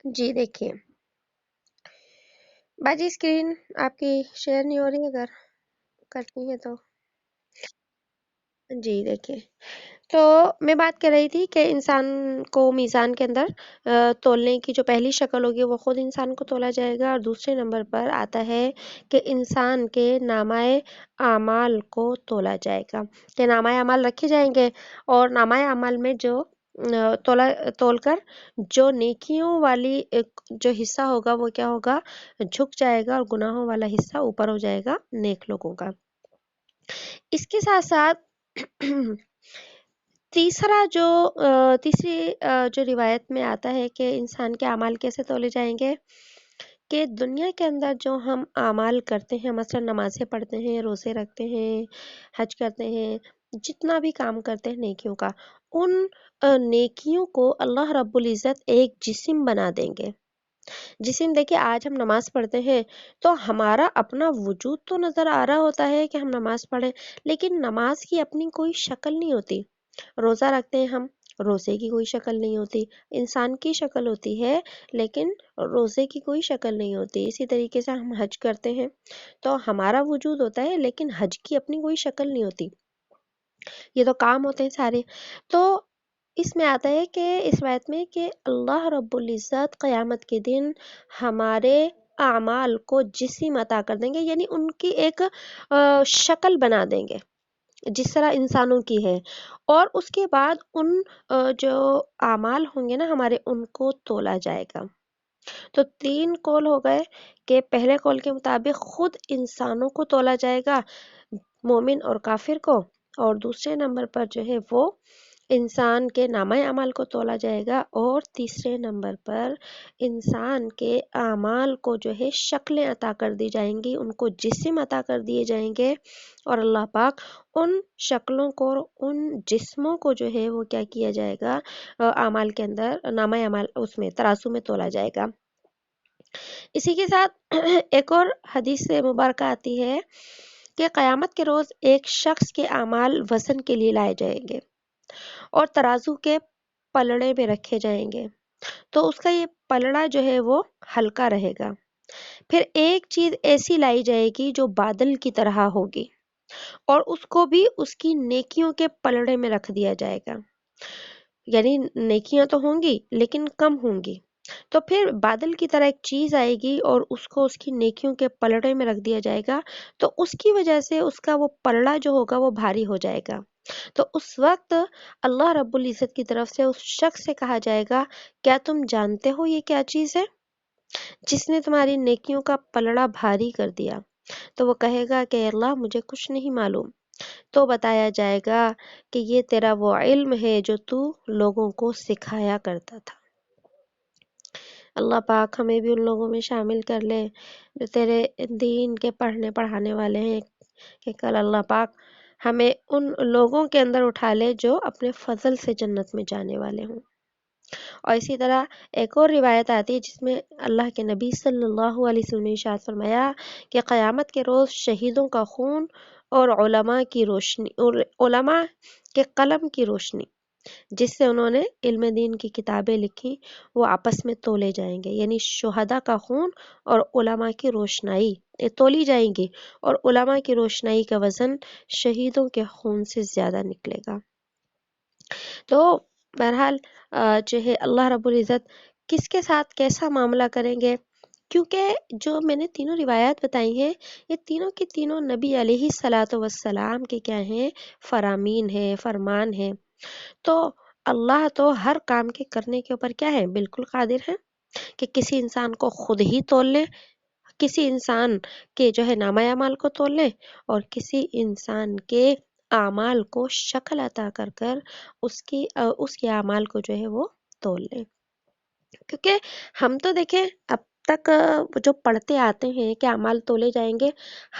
جی دیکھیے باجی، اسکرین آپ کی شیئر نہیں ہو رہی، اگر کرتی ہے تو جی دیکھیے. تو میں بات کر رہی تھی کہ انسان کو میزان کے اندر تولنے کی جو پہلی شکل ہوگی وہ خود انسان کو تولا جائے گا، اور دوسرے نمبر پر آتا ہے کہ انسان کے نامۂ اعمال کو تولا جائے گا، کہ نامۂ اعمال رکھے جائیں گے، اور نامۂ اعمال میں جو تول کر جو نیکیوں والی جو حصہ ہوگا وہ کیا ہوگا، جھک جائے گا، اور گناہوں والا حصہ اوپر ہو جائے گا نیک لوگوں کا. اس کے ساتھ ساتھ تیسری جو روایت میں آتا ہے کہ انسان کے اعمال کیسے تولے جائیں گے، کہ دنیا کے اندر جو ہم اعمال کرتے ہیں، مثلا نمازیں پڑھتے ہیں، روزے رکھتے ہیں، حج کرتے ہیں، جتنا بھی کام کرتے ہیں نیکیوں کا، ان نیکیوں کو اللہ رب العزت ایک جسم بنا دیں گے. جسم دیکھیں، آج ہم نماز پڑھتے ہیں تو ہمارا اپنا وجود تو نظر آ رہا ہوتا ہے کہ ہم نماز پڑھیں، لیکن نماز کی اپنی کوئی شکل نہیں ہوتی. روزہ رکھتے ہیں ہم، روزے کی کوئی شکل نہیں ہوتی. انسان کی شکل ہوتی ہے لیکن روزے کی کوئی شکل نہیں ہوتی. اسی طریقے سے ہم حج کرتے ہیں تو ہمارا وجود ہوتا ہے لیکن حج کی اپنی کوئی شکل نہیں ہوتی. یہ تو کام ہوتے ہیں سارے. تو اس میں آتا ہے کہ اس روایت میں کہ اللہ رب العزت قیامت کے دن ہمارے اعمال کو جسم عطا کر دیں گے، یعنی ان کی ایک شکل بنا دیں گے جس طرح انسانوں کی ہے، اور اس کے بعد ان جو اعمال ہوں گے نا ہمارے، ان کو تولا جائے گا. تو 3 قول ہو گئے کہ پہلے قول کے مطابق خود انسانوں کو تولا جائے گا، مومن اور کافر کو، اور دوسرے نمبر پر جو ہے وہ انسان کے نامۂ اعمال کو تولا جائے گا، اور تیسرے نمبر پر انسان کے اعمال کو جو ہے شکلیں عطا کر دی جائیں گی، ان کو جسم عطا کر دیے جائیں گے، اور اللہ پاک ان شکلوں کو، ان جسموں کو جو ہے وہ کیا کیا جائے گا، اعمال کے اندر نامۂ اعمال اس میں ترازو میں تولا جائے گا. اسی کے ساتھ ایک اور حدیث مبارکہ آتی ہے کہ قیامت کے روز ایک شخص کے اعمال وزن کے لیے لائے جائیں گے اور ترازو کے پلڑے میں رکھے جائیں گے، تو اس کا یہ پلڑا جو ہے وہ ہلکا رہے گا. پھر ایک چیز ایسی لائی جائے گی جو بادل کی طرح ہوگی، اور اس کو بھی اس کی نیکیوں کے پلڑے میں رکھ دیا جائے گا. یعنی نیکیاں تو ہوں گی لیکن کم ہوں گی، تو پھر بادل کی طرح ایک چیز آئے گی اور اس کو اس کی نیکیوں کے پلڑے میں رکھ دیا جائے گا، تو اس کی وجہ سے اس کا وہ پلڑا جو ہوگا وہ بھاری ہو جائے گا. تو اس وقت اللہ رب العزت کی طرف سے اس شخص سے کہا جائے گا، کیا تم جانتے ہو یہ کیا چیز ہے جس نے تمہاری نیکیوں کا پلڑا بھاری کر دیا؟ تو وہ کہے گا کہ اللہ مجھے کچھ نہیں معلوم. تو بتایا جائے گا کہ یہ تیرا وہ علم ہے جو تو لوگوں کو سکھایا کرتا تھا. اللہ پاک ہمیں بھی ان لوگوں میں شامل کر لے جو تیرے دین کے پڑھنے پڑھانے والے ہیں، کہ کل اللہ پاک ہمیں ان لوگوں کے اندر اٹھا لے جو اپنے فضل سے جنت میں جانے والے ہوں. اور اسی طرح ایک اور روایت آتی ہے جس میں اللہ کے نبی صلی اللہ علیہ وسلم نے ارشاد فرمایا کہ قیامت کے روز شہیدوں کا خون اور علماء کی روشنی، اور علماء کے قلم کی روشنی جس سے انہوں نے علم دین کی کتابیں لکھی، وہ آپس میں تولے جائیں گے. یعنی شہداء کا خون اور علماء کی روشنائی تولی جائیں گی، اور علماء کی روشنائی کا وزن شہیدوں کے خون سے زیادہ نکلے گا. تو بہرحال جو ہے اللہ رب العزت کس کے ساتھ کیسا معاملہ کریں گے، کیونکہ جو میں نے تینوں روایات بتائی ہیں یہ تینوں کی تینوں نبی علیہ الصلاۃ والسلام کے کیا ہیں، فرامین ہیں، فرمان ہیں. تو اللہ تو ہر کام کے کرنے کے اوپر کیا ہے، بالکل قادر ہے کہ کسی انسان کو خود ہی تول لے، کسی انسان کے جو ہے نامہ اعمال کو تول لے، اور کسی انسان کے اعمال کو شکل عطا کر کر اس کے اعمال کو جو ہے وہ تول لے. کیونکہ ہم تو دیکھیں اب تک جو پڑھتے آتے ہیں کہ اعمال تولے جائیں گے،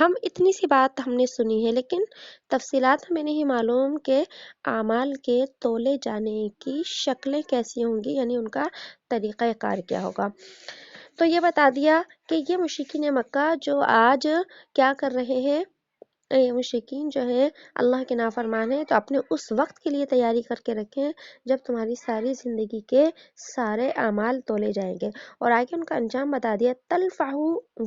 ہم اتنی سی بات ہم نے سنی ہے، لیکن تفصیلات ہمیں نہیں معلوم کہ اعمال کے تولے جانے کی شکلیں کیسی ہوں گی، یعنی ان کا طریقہ کار کیا ہوگا. تو یہ بتا دیا کہ یہ مشرکین مکہ جو آج کیا کر رہے ہیں، اے مشرکین جو ہے اللہ کے نافرمان ہیں تو اپنے اس وقت کے لیے تیاری کر کے رکھیں جب تمہاری ساری زندگی کے سارے اعمال تولے جائیں گے۔ اور آگے ان کا انجام بتا دیا، تلفح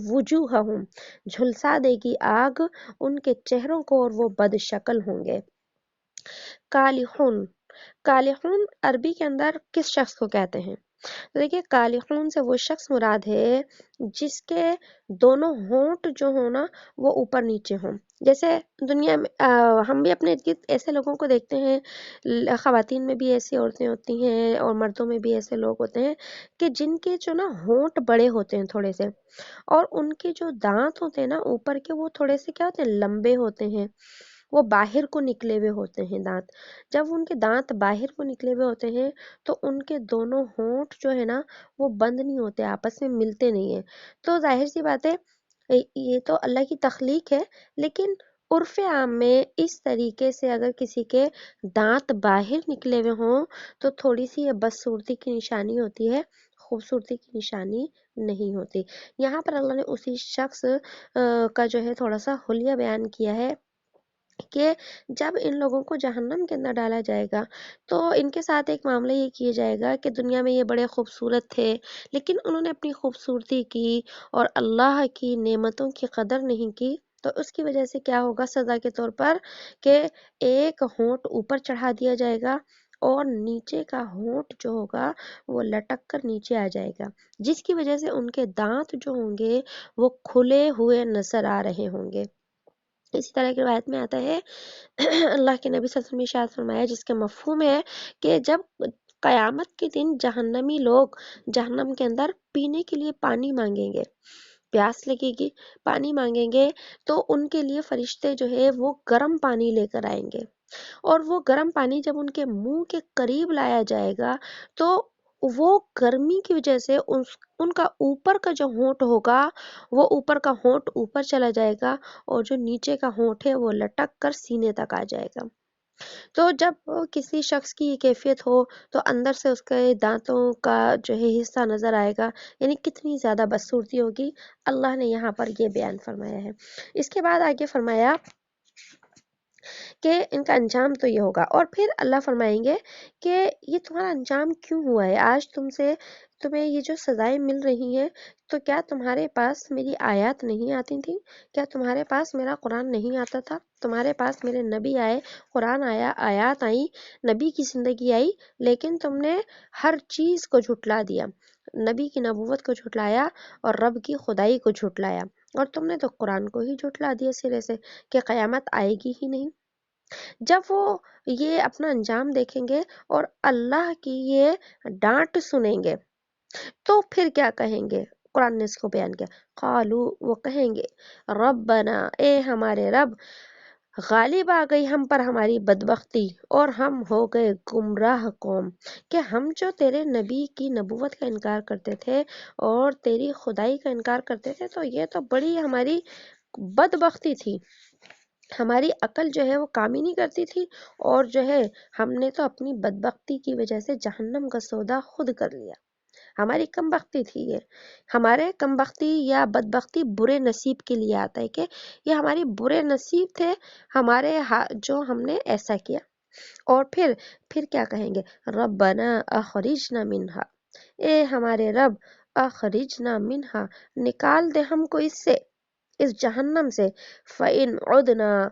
وجوہہم، جھلسا دے گی آگ ان کے چہروں کو اور وہ بد شکل ہوں گے۔ کالحون، کالحون عربی کے اندر کس شخص کو کہتے ہیں؟ تو دیکھیے کالحون سے وہ شخص مراد ہے جس کے دونوں ہونٹ جو ہوں نا وہ اوپر نیچے ہوں۔ جیسے دنیا میں ہم بھی اپنے ارد گرد ایسے لوگوں کو دیکھتے ہیں، خواتین میں بھی ایسی عورتیں ہوتی ہیں اور مردوں میں بھی ایسے لوگ ہوتے ہیں کہ جن کے جو نا ہونٹ بڑے ہوتے ہیں تھوڑے سے، اور ان کے جو دانت ہوتے ہیں نا اوپر کے وہ تھوڑے سے کیا ہوتے ہیں، لمبے ہوتے ہیں، وہ باہر کو نکلے ہوئے ہوتے ہیں دانت۔ جب ان کے دانت باہر کو نکلے ہوئے ہوتے ہیں تو ان کے دونوں ہونٹ جو ہے نا وہ بند نہیں ہوتے، آپس میں ملتے نہیں ہیں۔ تو ظاہر سی بات ہے یہ تو اللہ کی تخلیق ہے، لیکن عرف عام میں اس طریقے سے اگر کسی کے دانت باہر نکلے ہوئے ہوں تو تھوڑی سی یہ بدصورتی کی نشانی ہوتی ہے، خوبصورتی کی نشانی نہیں ہوتی۔ یہاں پر اللہ نے اسی شخص کا جو ہے تھوڑا سا حلیہ بیان کیا ہے کہ جب ان لوگوں کو جہنم کے اندر ڈالا جائے گا تو ان کے ساتھ ایک معاملہ یہ کیا جائے گا کہ دنیا میں یہ بڑے خوبصورت تھے لیکن انہوں نے اپنی خوبصورتی کی اور اللہ کی نعمتوں کی قدر نہیں کی، تو اس کی وجہ سے کیا ہوگا سزا کے طور پر کہ ایک ہونٹ اوپر چڑھا دیا جائے گا اور نیچے کا ہونٹ جو ہوگا وہ لٹک کر نیچے آ جائے گا، جس کی وجہ سے ان کے دانت جو ہوں گے وہ کھلے ہوئے نظر آ رہے ہوں گے۔ اسی طرح کی روایت میں آتا ہے اللہ کے نبی صلی اللہ علیہ وسلم نے ارشاد فرمایا جس کے مفہوم ہے کہ جب قیامت کے دن جہنمی لوگ جہنم کے اندر پینے کے لیے پانی مانگیں گے، پیاس لگے گی، پانی مانگیں گے تو ان کے لیے فرشتے جو ہے وہ گرم پانی لے کر آئیں گے، اور وہ گرم پانی جب ان کے منہ کے قریب لایا جائے گا تو وہ گرمی کی وجہ سے ان کا اوپر کا جو ہونٹ ہوگا وہ اوپر کا ہونٹ اوپر چلا جائے گا اور جو نیچے کا ہونٹ ہے وہ لٹک کر سینے تک آ جائے گا۔ تو جب کسی شخص کی یہ کیفیت ہو تو اندر سے اس کے دانتوں کا جو ہے حصہ نظر آئے گا، یعنی کتنی زیادہ بدصورتی ہوگی، اللہ نے یہاں پر یہ بیان فرمایا ہے۔ اس کے بعد آگے فرمایا کہ ان کا انجام تو یہ ہوگا، اور پھر اللہ فرمائیں گے کہ یہ تمہارا انجام کیوں ہوا ہے، آج تمہیں یہ جو سزائیں مل رہی ہیں تو کیا تمہارے پاس میری آیات نہیں آتی تھیں؟ کیا تمہارے پاس میرا قرآن نہیں آتا تھا؟ تمہارے پاس میرے نبی آئے، قرآن آیا، آیات آئیں، نبی کی زندگی آئی، لیکن تم نے ہر چیز کو جھٹلا دیا، نبی کی نبوت کو جھٹلایا اور رب کی خدائی کو جھٹلایا، اور تم نے تو قرآن کو ہی جھٹلا دیا سرے سے کہ قیامت آئے گی ہی نہیں۔ جب وہ یہ اپنا انجام دیکھیں گے اور اللہ کی یہ ڈانٹ سنیں گے تو پھر کیا کہیں گے؟ قرآن نے اس کو بیان کیا، قالو، وہ کہیں گے، ربنا، اے ہمارے رب، غالب آ گئی ہم پر ہماری بدبختی اور ہم ہو گئے گمراہ قوم، کہ ہم جو تیرے نبی کی نبوت کا انکار کرتے تھے اور تیری خدائی کا انکار کرتے تھے تو یہ تو بڑی ہماری بدبختی تھی، ہماری عقل جو ہے وہ کام ہی نہیں کرتی تھی، اور جو ہے ہم نے تو اپنی بدبختی کی وجہ سے جہنم کا سودا خود کر لیا، ہماری کم بختی تھی یہ، ہمارے کم بختی یا بدبختی برے نصیب کے لیے آتا ہے کہ یہ ہماری برے نصیب تھے ہمارے جو ہم نے ایسا کیا۔ اور پھر کیا کہیں گے؟ ربنا اخرجنا منہا، اے ہمارے رب، اخرجنا منہا، نکال دے ہم کو اس سے، اس جہنم سے، فَإِنْ عُدْنَا،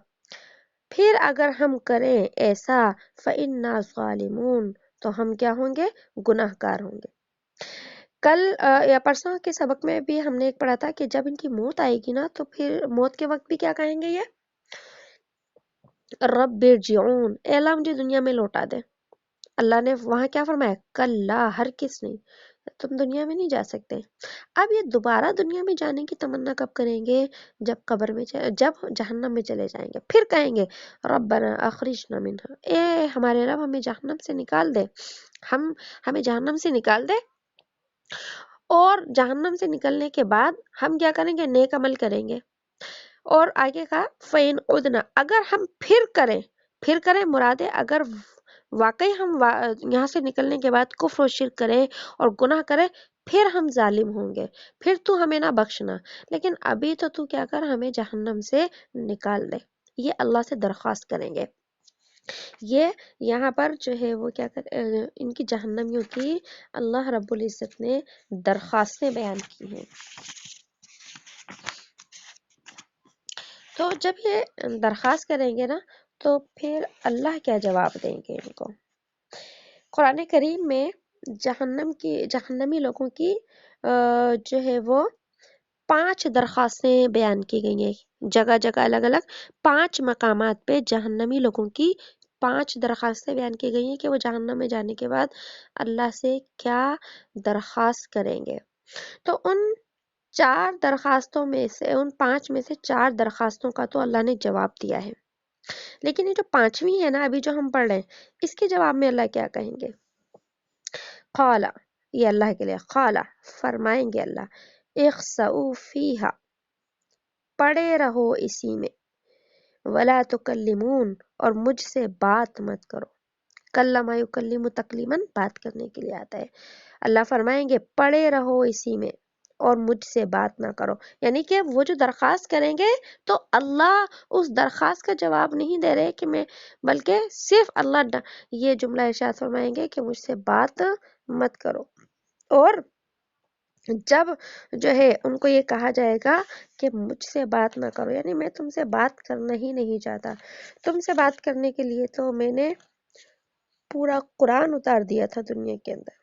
پھر اگر ہم کریں ایسا، فَإِنَّا ظَالِمُونَ، تو ہم کیا ہوں گے؟ گناہ گار ہوں گے۔ کل یا پرسوں کے سبق میں بھی ہم نے ایک پڑھا تھا کہ جب ان کی موت آئے گی نا تو پھر موت کے وقت بھی کیا کہیں گے؟ یہ رب ارجعون، اے اللہ مجھے دنیا میں لوٹا دے۔ اللہ نے وہاں کیا فرمایا؟ کلا، ہرگز نہیں، تم دنیا میں نہیں جا سکتے۔ اب یہ دوبارہ دنیا میں جانے کی تمنا کب کریں گے؟ جب قبر میں جب جہنم میں چلے جائیں گے، پھر کہیں گے ربنا اخرجنا منہا، اے ہمارے رب ہمیں جہنم سے نکال دے، ہمیں جہنم سے نکال دے، اور جہنم سے نکلنے کے بعد ہم کیا کریں گے؟ نیک عمل کریں گے۔ اور آگے کہا فَإِنْ عُدْنَا، اگر ہم پھر کریں مراد ہے اگر واقعی ہم یہاں سے نکلنے کے بعد کفر و شرک کریں اور گناہ کریں پھر ہم ظالم ہوں گے، پھر تو ہمیں نہ بخشنا، لیکن ابھی تو کیا کر، ہمیں جہنم سے نکال دے۔ یہ اللہ سے درخواست کریں گے. یہ یہاں پر جو ہے وہ کیا ان کی جہنمیوں کی اللہ رب العزت نے درخواستیں بیان کی ہیں. تو جب یہ درخواست کریں گے نا تو پھر اللہ کیا جواب دیں گے ان کو. قرآن کریم میں جہنمی لوگوں کی جو ہے وہ 5 درخواستیں بیان کی گئی ہیں. جگہ جگہ الگ الگ 5 مقامات پہ جہنمی لوگوں کی 5 درخواستیں بیان کی گئی ہیں کہ وہ جہنم میں جانے کے بعد اللہ سے کیا درخواست کریں گے. تو ان 4 درخواستوں میں سے ان 5 میں سے 4 درخواستوں کا تو اللہ نے جواب دیا ہے. لیکن یہ جو 5ویں ہے نا ابھی جو ہم پڑھ رہے ہیں اس کے جواب میں اللہ کیا کہیں گے. قالا، یہ اللہ کے لیے قالا فرمائیں گے اللہ اخسؤوا فیہا پڑے رہو اسی میں ولا تکلمون اور مجھ سے بات مت کرو. کلم یکلم تکلیما بات کرنے کے لیے آتا ہے. اللہ فرمائیں گے پڑے رہو اسی میں اور مجھ سے بات نہ کرو. یعنی کہ وہ جو درخواست کریں گے تو اللہ اس درخواست کا جواب نہیں دے رہے کہ میں، بلکہ صرف اللہ یہ جملہ ارشاد فرمائیں گے کہ مجھ سے بات مت کرو. اور جب جو ہے ان کو یہ کہا جائے گا کہ مجھ سے بات نہ کرو، یعنی میں تم سے بات کرنا ہی نہیں چاہتا. تم سے بات کرنے کے لیے تو میں نے پورا قرآن اتار دیا تھا دنیا کے اندر،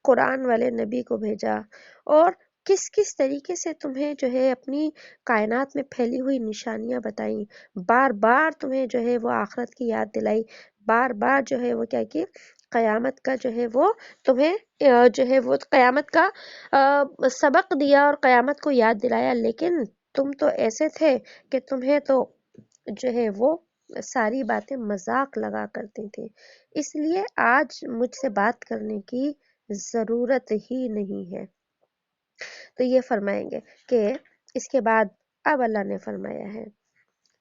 قرآن والے نبی کو بھیجا، اور کس کس طریقے سے تمہیں جو ہے اپنی کائنات میں پھیلی ہوئی نشانیاں بتائیں، بار بار تمہیں جو ہے وہ آخرت کی یاد دلائی، بار بار جو ہے وہ کیا کی قیامت کا جو ہے وہ تمہیں جو ہے وہ قیامت کا سبق دیا اور قیامت کو یاد دلایا. لیکن تم تو ایسے تھے کہ تمہیں تو جو ہے وہ ساری باتیں مذاق لگا کرتی تھی، اس لیے آج مجھ سے بات کرنے کی ضرورت ہی نہیں ہے. تو یہ فرمائیں گے کہ اس کے بعد اب اللہ نے فرمایا ہے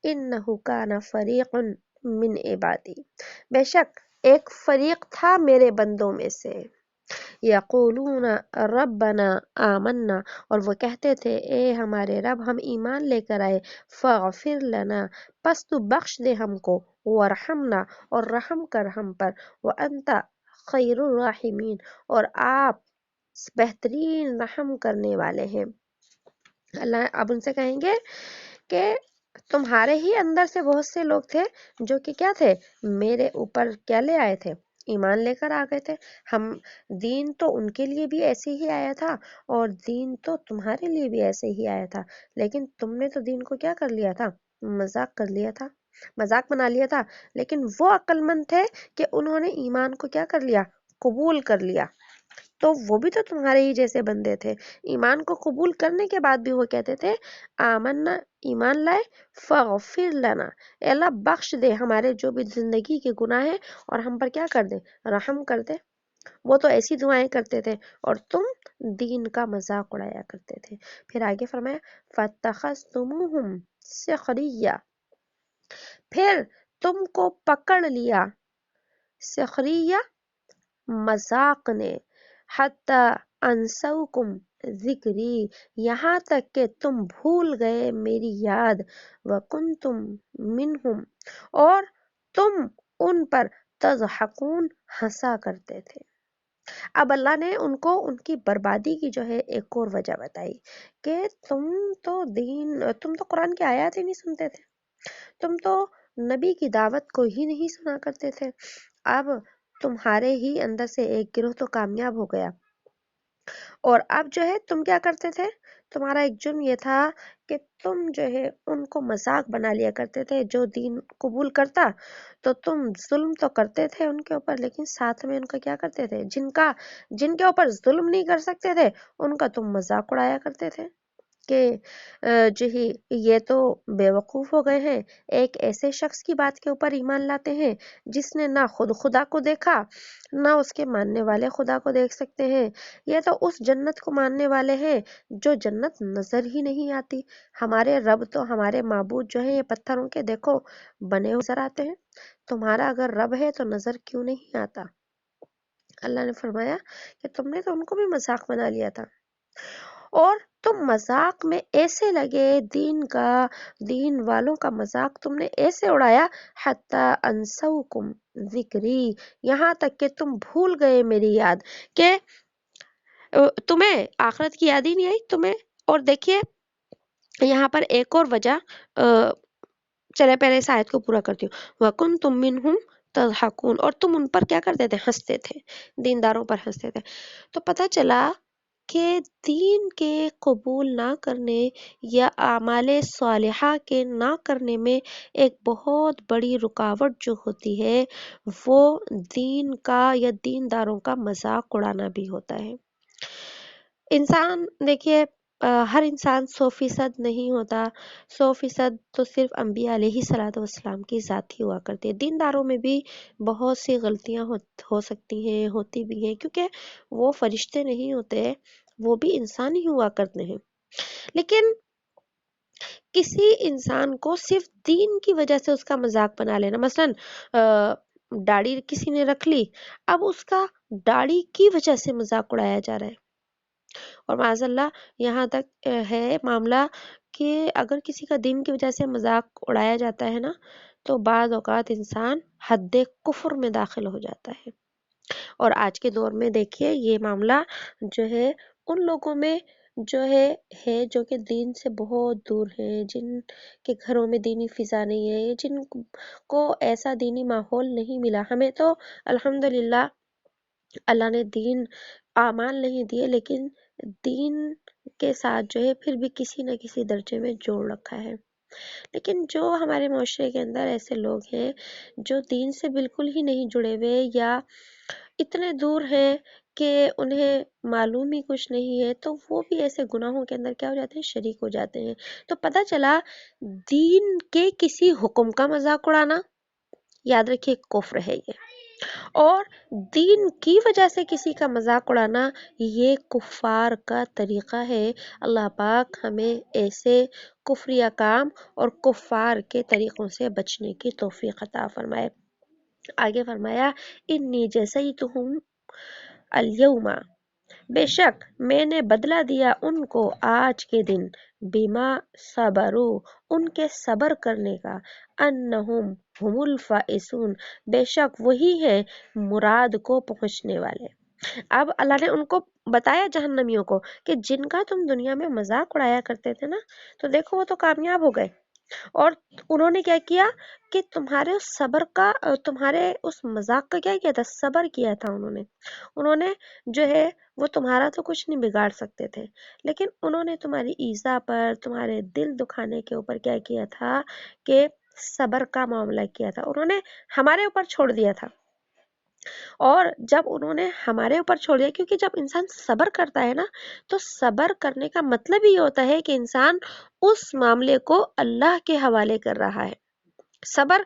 انہ کان فریق من عبادی، بے شک ایک فریق تھا میرے بندوں میں سے، یقولون ربنا آمنا اور وہ کہتے تھے اے ہمارے رب ہم ایمان لے کر آئے، فاغفر لنا پس تو بخش دے ہم کو، ورحمنا اور رحم کر ہم پر، وانت خیر الراحمین اور آپ بہترین رحم کرنے والے ہیں. اللہ اب ان سے کہیں گے کہ تمہارے ہی اندر سے بہت سے لوگ تھے جو کہ کیا تھے، میرے اوپر کیا لے آئے تھے، ایمان لے کر آ گئے تھے. ہم دین تو ان کے لیے بھی ایسے ہی آیا تھا اور دین تو تمہارے لیے بھی ایسے ہی آیا تھا، لیکن تم نے تو دین کو کیا کر لیا تھا، مذاق کر لیا تھا، مذاق بنا لیا تھا. لیکن وہ عقل مند تھے کہ انہوں نے ایمان کو کیا کر لیا، قبول کر لیا. تو وہ بھی تو تمہارے ہی جیسے بندے تھے، ایمان کو قبول کرنے کے بعد بھی وہ کہتے تھے آمنا ایمان لائے، فاغفر لنا اے اللہ بخش دے ہمارے جو بھی زندگی کے گناہ ہیں اور ہم پر کیا کر دے، رحم کر دے. وہ تو ایسی دعائیں کرتے تھے اور تم دین کا مذاق اڑایا کرتے تھے. پھر آگے فرمایا فاتخذتموہم سخریہ، پھر تم کو پکڑ لیا سخریہ مذاق نے، حتی انسوکم ذکری یہاں تک کہ تم بھول گئے میری یاد، وکنتم منہم اور تم ان پر تضحکون ہنسا کرتے تھے. اب اللہ نے ان کو ان کی بربادی کی جو ہے ایک اور وجہ بتائی کہ تم تو قرآن کی آیات ہی نہیں سنتے تھے، تم تو نبی کی دعوت کو ہی نہیں سنا کرتے تھے. اب تمہارے ہی اندر سے ایک گروہ تو کامیاب ہو گیا، اور اب جو ہے تم کیا کرتے تھے، تمہارا ایک جرم یہ تھا کہ تم جو ہے ان کو مذاق بنا لیا کرتے تھے. جو دین قبول کرتا تو تم ظلم تو کرتے تھے ان کے اوپر، لیکن ساتھ میں ان کا کیا کرتے تھے، جن کے اوپر ظلم نہیں کر سکتے تھے ان کا تم مذاق اڑایا کرتے تھے کہ جو ہی یہ تو بے وقوف ہو گئے ہیں، ایک ایسے شخص کی بات کے اوپر ایمان لاتے ہیں جس نے نہ خود خدا کو دیکھا نہ اس کے ماننے والے خدا کو دیکھ سکتے ہیں. یہ تو اس جنت کو ماننے والے ہیں جو جنت نظر ہی نہیں آتی. ہمارے رب تو ہمارے معبود جو ہیں یہ پتھروں کے دیکھو بنے نظر آتے ہیں، تمہارا اگر رب ہے تو نظر کیوں نہیں آتا. اللہ نے فرمایا کہ تم نے تو ان کو بھی مذاق بنا لیا تھا. اور تم مذاق میں ایسے لگے، دین والوں کا مذاق تم نے ایسے اڑایا، حتی انسوکم ذکری، یہاں تک کہ تم بھول گئے میری یاد، کہ تمہیں آخرت کی یاد ہی نہیں آئی تمہیں۔ اور دیکھیے یہاں پر ایک اور وجہ، چلے پہلے اس آیت کو پورا کرتی ہوں، وَكُنْتُم مِّنْهُمْ تَضْحَكُونَ، اور تم ان پر کیا کرتے تھے، ہنستے تھے، دینداروں پر ہنستے تھے۔ تو پتہ چلا کہ دین کے قبول نہ کرنے یا اعمال صالحہ کے نہ کرنے میں ایک بہت بڑی رکاوٹ جو ہوتی ہے وہ دین کا یا دینداروں کا مذاق اڑانا بھی ہوتا ہے۔ انسان دیکھیے ہر انسان 100% نہیں ہوتا، 100% تو صرف انبیاء علیہ الصلوۃ والسلام کی ذات ہی ہوا کرتی ہے۔ دینداروں میں بھی بہت سی غلطیاں ہو سکتی ہیں، ہوتی بھی ہیں، کیونکہ وہ فرشتے نہیں ہوتے، وہ بھی انسان ہی ہوا کرتے ہیں۔ لیکن کسی انسان کو صرف دین کی وجہ سے اس کا مذاق بنا لینا، مثلاً داڑھی کسی نے رکھ لی، اب اس کا داڑھی کی وجہ سے مذاق اڑایا جا رہا ہے، اور معاذ اللہ یہاں تک ہے معاملہ کہ اگر کسی کا دین کی وجہ سے مذاق اڑایا جاتا ہے نا، تو بعض اوقات انسان حد کفر میں داخل ہو جاتا ہے۔ اور آج کے دور میں دیکھیے یہ معاملہ جو ہے ان لوگوں میں جو ہے جو کہ دین سے بہت دور ہیں، جن کے گھروں میں دینی فضا نہیں ہے، جن کو ایسا دینی ماحول نہیں ملا۔ ہمیں تو الحمدللہ اللہ نے دین اعمال نہیں دیے، لیکن دین کے ساتھ جو ہے پھر بھی کسی نہ کسی درجے میں جوڑ رکھا ہے۔ لیکن جو ہمارے معاشرے کے اندر ایسے لوگ ہیں جو دین سے بالکل ہی نہیں جڑے ہوئے یا اتنے دور ہیں کہ انہیں معلوم ہی کچھ نہیں ہے، تو وہ بھی ایسے گناہوں کے اندر کیا ہو جاتے ہیں، شریک ہو جاتے ہیں۔ تو پتہ چلا دین کے کسی حکم کا مذاق اڑانا، یاد رکھیے کفر ہے یہ، اور دین کی وجہ سے کسی کا مذاق اڑانا یہ کفار کا طریقہ ہے۔ اللہ پاک ہمیں ایسے کفریہ کام اور کفار کے طریقوں سے بچنے کی توفیق عطا فرمائے۔ آگے فرمایا انی جزیتہم الیوم، بے شک میں نے بدلہ دیا ان کو آج کے دن، بما صبرو، ان کے صبر کرنے کا، انہم ہم الفائزون، بے شک وہی ہے مراد کو پہنچنے والے۔ اب اللہ نے ان کو بتایا جہنمیوں کو کہ جن کا تم دنیا میں مذاق اڑایا کرتے تھے نا، تو دیکھو وہ تو کامیاب ہو گئے، اور انہوں نے کیا کیا کہ تمہارے اس صبر کا، تمہارے اس مذاق کا کیا کیا تھا، صبر کیا تھا انہوں نے جو ہے وہ تمہارا تو کچھ نہیں بگاڑ سکتے تھے، لیکن انہوں نے تمہاری ایذا پر، تمہارے دل دکھانے کے اوپر کیا کیا تھا کہ صبر کا معاملہ کیا تھا، انہوں نے ہمارے اوپر چھوڑ دیا تھا۔ اور جب انہوں نے ہمارے اوپر چھوڑ دیا، کیونکہ جب انسان صبر کرتا ہے نا، تو صبر کرنے کا مطلب ہی ہوتا ہے کہ انسان اس معاملے کو اللہ کے حوالے کر رہا ہے۔ صبر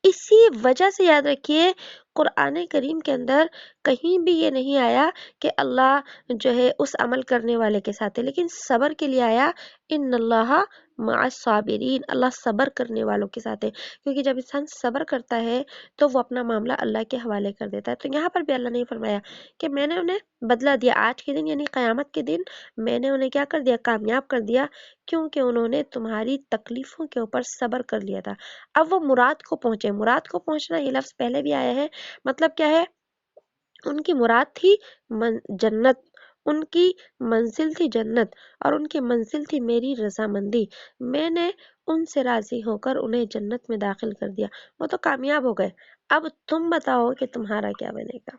اسی وجہ سے یاد رکھیے قرآن کریم کے اندر کہیں بھی یہ نہیں آیا کہ اللہ جو ہے اس عمل کرنے والے کے ساتھ ہے، لیکن صبر کے لیے آیا ان اللہ مع الصابرین، اللہ صبر کرنے والوں کے ساتھ ہے، کیونکہ جب انسان صبر کرتا ہے تو وہ اپنا معاملہ اللہ کے حوالے کر دیتا ہے۔ تو یہاں پر بھی اللہ نے فرمایا کہ میں نے انہیں بدلہ دیا آج کے دن، یعنی قیامت کے دن میں نے انہیں کیا کر دیا، کامیاب کر دیا، کیونکہ انہوں نے تمہاری تکلیفوں کے اوپر صبر کر لیا تھا۔ اب وہ مراد کو پہنچے، مراد کو پہنچنا یہ لفظ پہلے بھی آیا ہے، مطلب کیا ہے، ان کی مراد تھی جنت، ان کی منزل تھی جنت، اور ان کی منزل تھی میری رضامندی، میں نے ان سے راضی ہو کر انہیں جنت میں داخل کر دیا، وہ تو کامیاب ہو گئے، اب تم بتاؤ کہ تمہارا کیا بنے گا۔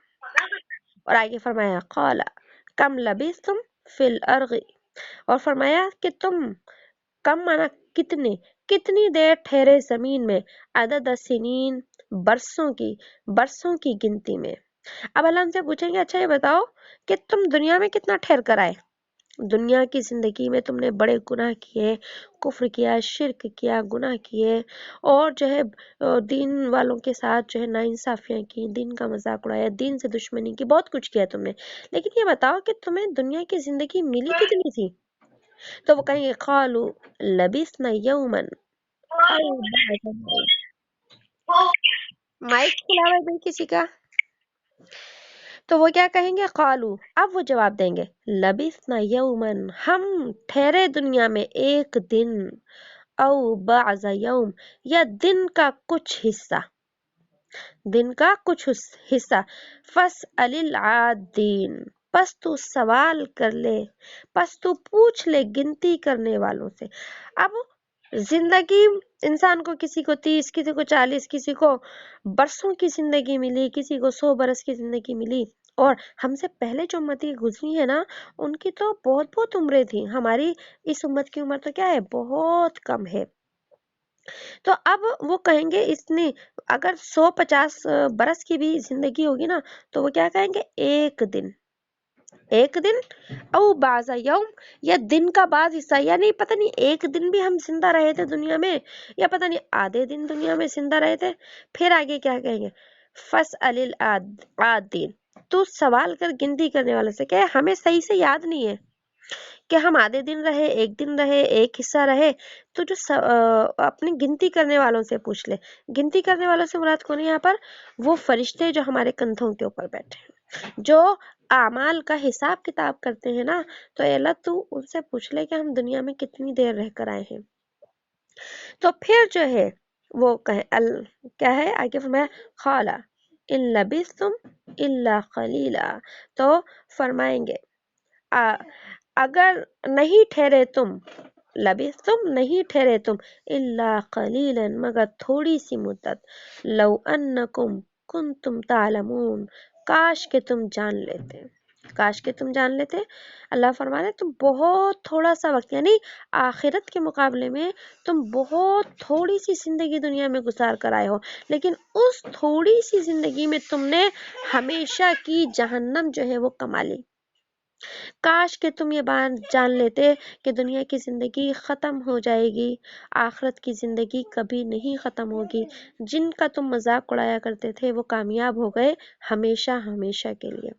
اور آگے فرمایا قال کم لبثتم فی الارض، اور فرمایا کہ تم کم مانا کتنی دیر ٹھہرے زمین میں، عدد سنین، برسوں کی گنتی میں۔ اب اللہ ہم سے پوچھیں گے اچھا یہ بتاؤ کہ تم دنیا میں کتنا ٹھہر کر آئے، دنیا کی زندگی میں تم نے بڑے گناہ کیے، کفر کیا، شرک کیا، گناہ کیے، اور جو ہے دین والوں کے ساتھ جو ہے ناانصافیاں کی، دین کا مذاق اڑایا، دین سے دشمنی کی، بہت کچھ کیا تم نے، لیکن یہ بتاؤ کہ تمہیں دنیا کی زندگی ملی کتنی تھی؟ تو وہ کہیں گے قالوا لبثنا یوما او بعض یوم۔ مائک کھلا ہوا ہے بھائی کسی کا؟ تو وہ کیا کہیں گے؟ قالو، اب وہ جواب دیں گے لبثنا یومن، ہم ٹھہرے دنیا میں ایک دن، او بعض یوم، یا دن کا کچھ حصہ، دن کا کچھ حصہ، فاسأل العادین، پس تو سوال کر لے، پس تو پوچھ لے گنتی کرنے والوں سے۔ اب زندگی انسان کو کسی کو 30، کسی کو 40، کسی کو برسوں کی زندگی ملی، کسی کو 100 برس کی زندگی ملی، اور ہم سے پہلے جو امتیں گزری ہیں نا ان کی تو بہت بہت عمریں تھیں، ہماری اس امت کی عمر تو کیا ہے؟ بہت کم ہے۔ تو اب وہ کہیں گے اس نے اگر 150 برس کی بھی زندگی ہوگی نا تو وہ کیا کہیں گے؟ ایک دن، ایک دن، او بعض یوم، یا دن کا بعض حصہ، یعنی پتہ نہیں ایک دن بھی ہم زندہ رہے تھے دنیا میں، یا پتہ نہیں آدھے دن دنیا میں زندہ رہے تھے۔ پھر آگے کیا کہیں گے؟ فاسأل العادین، تو سوال کر گنتی کرنے والے سے، کہ ہمیں صحیح سے یاد نہیں ہے کہ ہم آدھے دن رہے، ایک دن رہے، ایک حصہ رہے، تو جو اپنی گنتی کرنے والوں سے پوچھ لے۔ گنتی کرنے والوں سے مراد کون ہے یہاں پر؟ وہ فرشتے جو ہمارے کندھوں کے اوپر بیٹھے ہیں، جو اعمال کا حساب کتاب کرتے ہیں نا، تو اے اللہ تو ان سے پوچھ لے کہ ہم دنیا میں کتنی دیر رہ کر آئے ہیں۔ تو پھر جو ہے وہ کیا ہے آگے فرمایا؟ خالا ان لبثتم الا قلیلا، تو فرمائیں گے اگر نہیں ٹھہرے تم، لبثتم نہیں ٹھہرے تم، الا قلیلا مگر تھوڑی سی مدت، لو انکم کنتم تعلمون، کاش کہ تم جان لیتے، کاش کہ تم جان لیتے۔ اللہ فرما رہے تم بہت تھوڑا سا وقت، یعنی آخرت کے مقابلے میں تم بہت تھوڑی سی زندگی دنیا میں گزار کر آئے ہو، لیکن اس تھوڑی سی زندگی میں تم نے ہمیشہ کی جہنم جو ہے وہ کما لی۔ کاش کہ تم یہ بات جان لیتے کہ دنیا کی زندگی ختم ہو جائے گی، آخرت کی زندگی کبھی نہیں ختم ہوگی، جن کا تم مذاق اڑایا کرتے تھے وہ کامیاب ہو گئے ہمیشہ ہمیشہ کے لیے،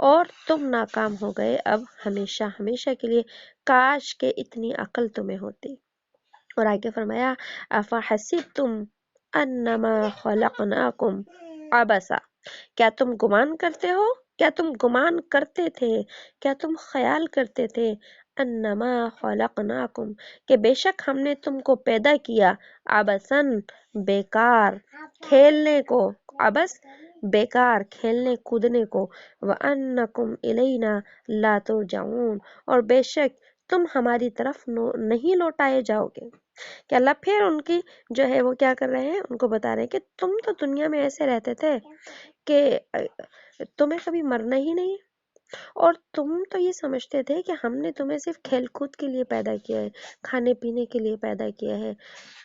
اور تم ناکام ہو گئے اب ہمیشہ ہمیشہ کے لیے۔ کاش کہ اتنی عقل تمہیں ہوتی۔ اور آگے فرمایا افحسبتم انما خلقناکم عبثا، کیا تم گمان کرتے ہو، کیا تم گمان کرتے تھے، کیا تم خیال کرتے تھے، انما خلقناکم، کہ بے شک ہم نے تم کو پیدا کیا، عبثاً بیکار، کھیلنے کو، عبث بیکار، کھیلنے کودنے کو، وانکم الینا لا ترجعون، اور بے شک تم ہماری طرف نہیں لوٹائے جاؤ گے۔ کہ اللہ پھر ان کی جو ہے وہ کیا کر رہے ہیں؟ ان کو بتا رہے ہیں کہ تم تو دنیا میں ایسے رہتے تھے کہ تمہیں کبھی مرنا ہی نہیں، اور تم تو یہ سمجھتے تھے کہ ہم نے تمہیں صرف کھیل کود کے لیے پیدا کیا ہے، کھانے پینے کے لیے پیدا کیا ہے،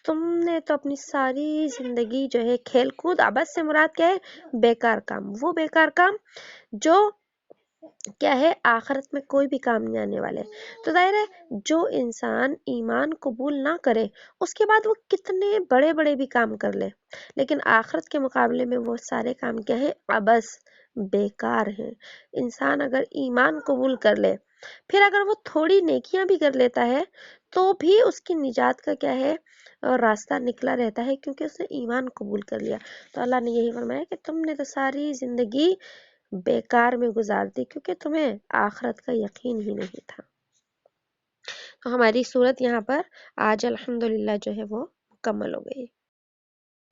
تم نے تو اپنی ساری زندگی جو ہے کھیل کود، عبث سے مراد کیا ہے؟ بیکار کام، وہ بیکار کام جو کیا ہے آخرت میں کوئی بھی کام نہیں آنے والے۔ تو ظاہر ہے جو انسان ایمان قبول نہ کرے اس کے بعد وہ کتنے بڑے بڑے بھی کام کر لے، لیکن آخرت کے مقابلے میں وہ سارے کام کیا ہے؟ عبث، بیکار ہیں۔ انسان اگر ایمان قبول کر لے، پھر اگر وہ تھوڑی نیکیاں بھی کر لیتا ہے تو بھی اس کی نجات کا کیا ہے؟ اور راستہ نکلا رہتا ہے، کیونکہ اس نے ایمان قبول کر لیا۔ تو اللہ نے یہی فرمایا کہ تم نے تو ساری زندگی بیکار میں گزار دی کیونکہ تمہیں آخرت کا یقین ہی نہیں تھا۔ تو ہماری صورت یہاں پر آج الحمدللہ جو ہے وہ مکمل ہو گئی۔